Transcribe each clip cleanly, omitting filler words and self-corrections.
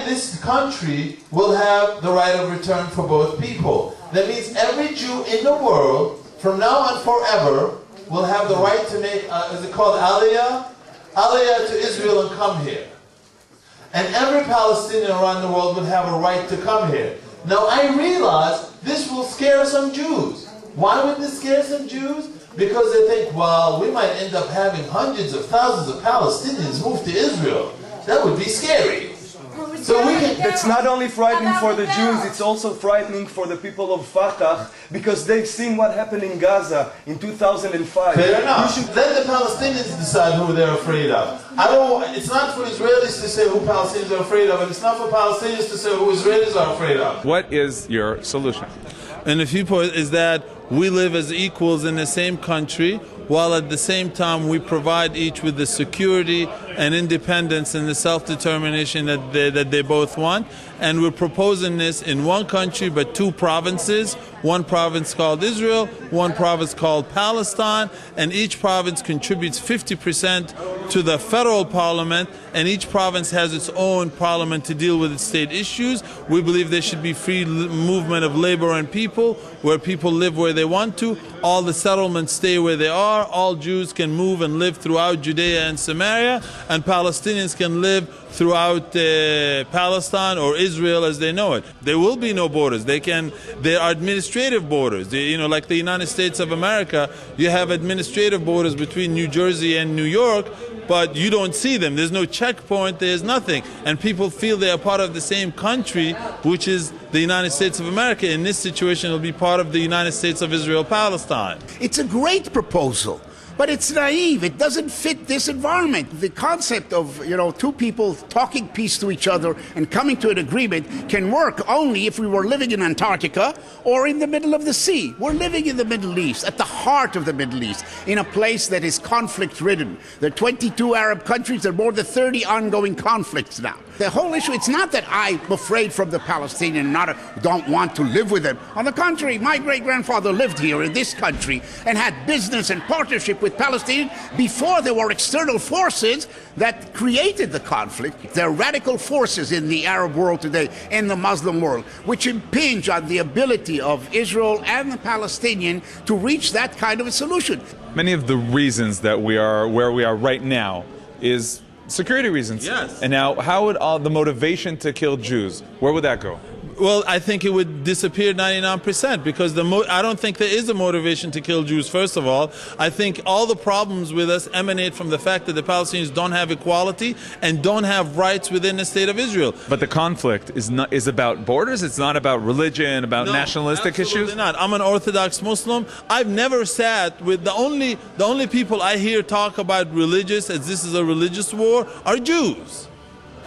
This country will have the right of return for both people. That means every Jew in the world, from now on forever, will have the right to make, is it called Aliyah? Aliyah to Israel and come here. And every Palestinian around the world would have a right to come here. Now I realize this will scare some Jews. Why would this scare some Jews? Because they think, well, we might end up having hundreds of thousands of Palestinians move to Israel. That would be scary. So we can... It's not only frightening for the Jews, it's also frightening for the people of Fatah, because they've seen what happened in Gaza in 2005. Fair enough. Let the Palestinians decide who they're afraid of. It's not for Israelis to say who Palestinians are afraid of, and it's not for Palestinians to say who Israelis are afraid of. What is your solution? And the viewpoint is that we live as equals in the same country, while at the same time we provide each with the security and independence and the self-determination that they both want. And we're proposing this in one country but two provinces, one province called Israel, one province called Palestine, and each province contributes 50% to the federal parliament, and each province has its own parliament to deal with its state issues. We believe there should be free movement of labor and people, where people live where they want to. All the settlements stay where they are. All Jews can move and live throughout Judea and Samaria, and Palestinians can live throughout Palestine or Israel as they know it. There will be no borders. There are administrative borders. Like the United States of America, you have administrative borders between New Jersey and New York, but you don't see them. There's no checkpoint, there's nothing. And people feel they are part of the same country, which is the United States of America. In this situation, it'll be part of the United States of Israel, Palestine. It's a great proposal, but it's naive. It doesn't fit this environment. The concept of, two people talking peace to each other and coming to an agreement can work only if we were living in Antarctica or in the middle of the sea. We're living in the Middle East, at the heart of the Middle East, in a place that is conflict-ridden. There are 22 Arab countries. There are more than 30 ongoing conflicts now. The whole issue, it's not that I'm afraid from the Palestinian and don't want to live with them. On the contrary, my great-grandfather lived here in this country and had business and partnership with Palestinians before there were external forces that created the conflict. There are radical forces in the Arab world today, in the Muslim world, which impinge on the ability of Israel and the Palestinian to reach that kind of a solution. Many of the reasons that we are where we are right now is security reasons. Yes. And now, how would the motivation to kill Jews, where would that go? Well, I think it would disappear 99%, because I don't think there is a motivation to kill Jews, first of all. I think all the problems with us emanate from the fact that the Palestinians don't have equality and don't have rights within the state of Israel. But the conflict is about borders? It's not about religion, about nationalistic issues? Not. I'm an Orthodox Muslim. I've never sat with the only people I hear talk about religious, as this is a religious war, are Jews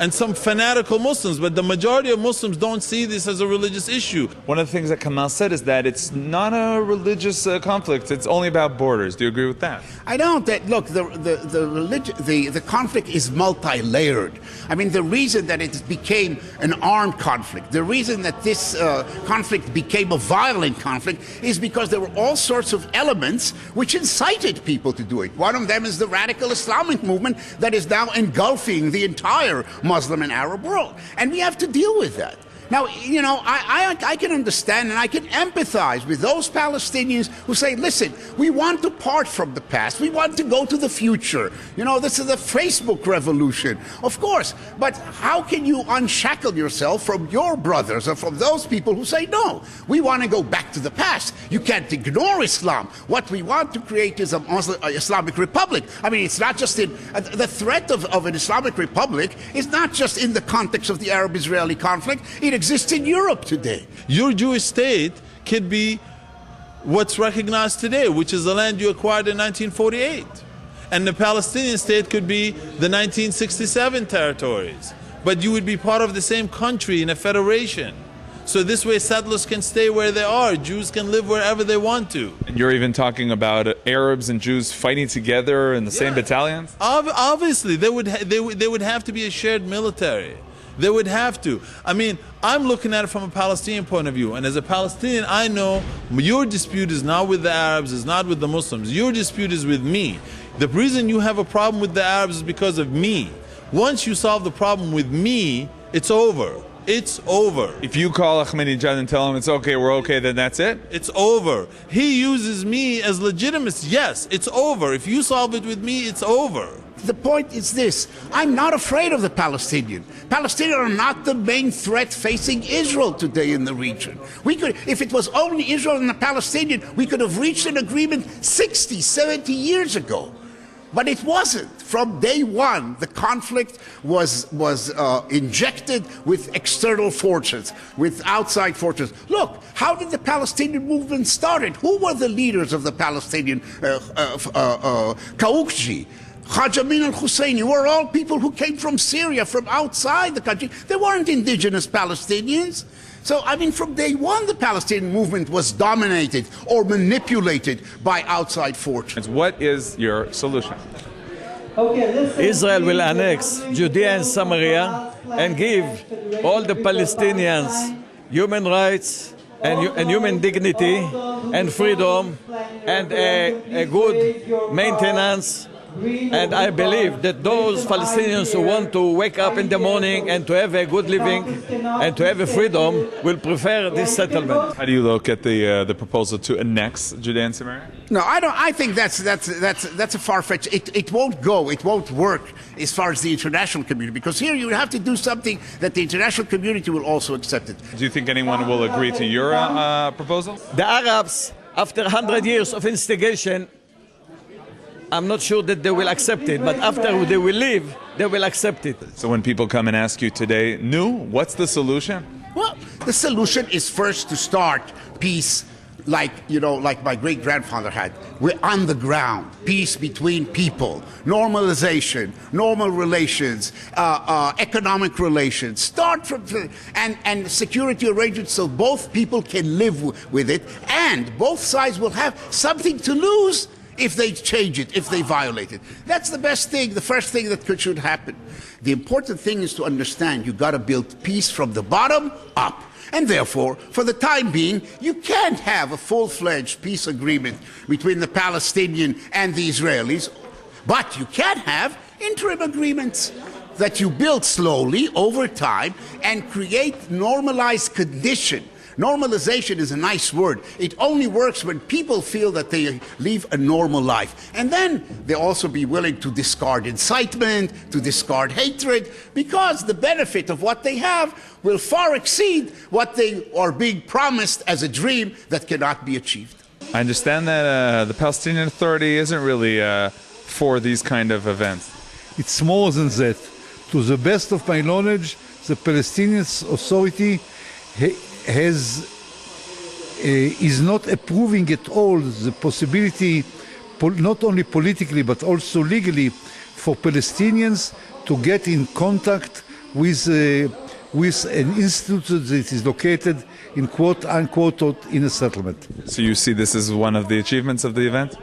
and some fanatical Muslims, but the majority of Muslims don't see this as a religious issue. One of the things that Kamal said is that it's not a religious conflict, it's only about borders. Do you agree with that? I don't. Look, the conflict is multi-layered. I mean, the reason that it became an armed conflict, the reason that this conflict became a violent conflict is because there were all sorts of elements which incited people to do it. One of them is the radical Islamic movement that is now engulfing the entire Muslim and Arab world. And we have to deal with that. Now, I can understand and I can empathize with those Palestinians who say, listen, we want to part from the past. We want to go to the future. This is the Facebook revolution. Of course, but how can you unshackle yourself from your brothers or from those people who say, no, we want to go back to the past. You can't ignore Islam. What we want to create is an Islamic republic. I mean, it's not just the threat of an Islamic republic is not just in the context of the Arab-Israeli conflict. It exists in Europe today. Your Jewish state could be what's recognized today, which is the land you acquired in 1948. And the Palestinian state could be the 1967 territories. But you would be part of the same country in a federation. So this way settlers can stay where they are. Jews can live wherever they want to. And you're even talking about Arabs and Jews fighting together in the same battalions? Obviously, there would have to be a shared military. They would have to. I mean, I'm looking at it from a Palestinian point of view. And as a Palestinian, I know your dispute is not with the Arabs, it's not with the Muslims. Your dispute is with me. The reason you have a problem with the Arabs is because of me. Once you solve the problem with me, It's over. It's over. If you call Ahmadinejad and tell him it's okay, we're okay, then that's it? It's over. He uses me as legitimacy. Yes, it's over. If you solve it with me, it's over. The point is this: I'm not afraid of the Palestinians. Palestinians are not the main threat facing Israel today in the region. We could, if it was only Israel and the Palestinians, we could have reached an agreement 60, 70 years ago. But it wasn't. From day one, the conflict was injected with external forces, with outside forces. Look, how did the Palestinian movement started? Who were the leaders of the Palestinian Kaukji? Haj Amin al-Husseini were all people who came from Syria, from outside the country. They weren't indigenous Palestinians. So, I mean, from day one, the Palestinian movement was dominated or manipulated by outside forces. What is your solution? Israel will annex Judea and Samaria and give all the Palestinians human rights and human dignity and freedom and a good maintenance. And I believe that those Palestinians who want to wake up in the morning and to have a good living and to have a freedom will prefer this settlement. How do you look at the proposal to annex Judea and Samaria? No, I don't. I think that's a far-fetched. It won't go. It won't work as far as the international community, because here you have to do something that the international community will also accept it. Do you think anyone will agree to your proposal? The Arabs, after 100 years of instigation, I'm not sure that they will accept it, but after they will leave, they will accept it. So when people come and ask you today, what's the solution? Well, the solution is first to start peace, like my great-grandfather had. We're on the ground, peace between people, normalization, normal relations, economic relations. Start from and security arrangements so both people can live with it, and both sides will have something to lose if they change it, if they violate it. That's the best thing, the first thing that should happen. The important thing is to understand you got to build peace from the bottom up. And therefore, for the time being, you can't have a full-fledged peace agreement between the Palestinian and the Israelis, but you can have interim agreements that you build slowly over time and create normalized condition. Normalization is a nice word. It only works when people feel that they live a normal life. And then they'll also be willing to discard incitement, to discard hatred, because the benefit of what they have will far exceed what they are being promised as a dream that cannot be achieved. I understand that the Palestinian Authority isn't really for these kind of events. It's more than that. To the best of my knowledge, the Palestinian Authority is not approving at all the possibility, not only politically but also legally, for Palestinians to get in contact with an institute that is located in quote-unquote in a settlement. So you see this as one of the achievements of the event?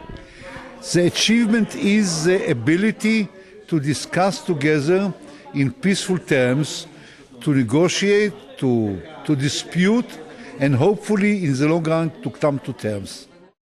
The achievement is the ability to discuss together in peaceful terms, to negotiate, to dispute, and hopefully in the long run to come to terms.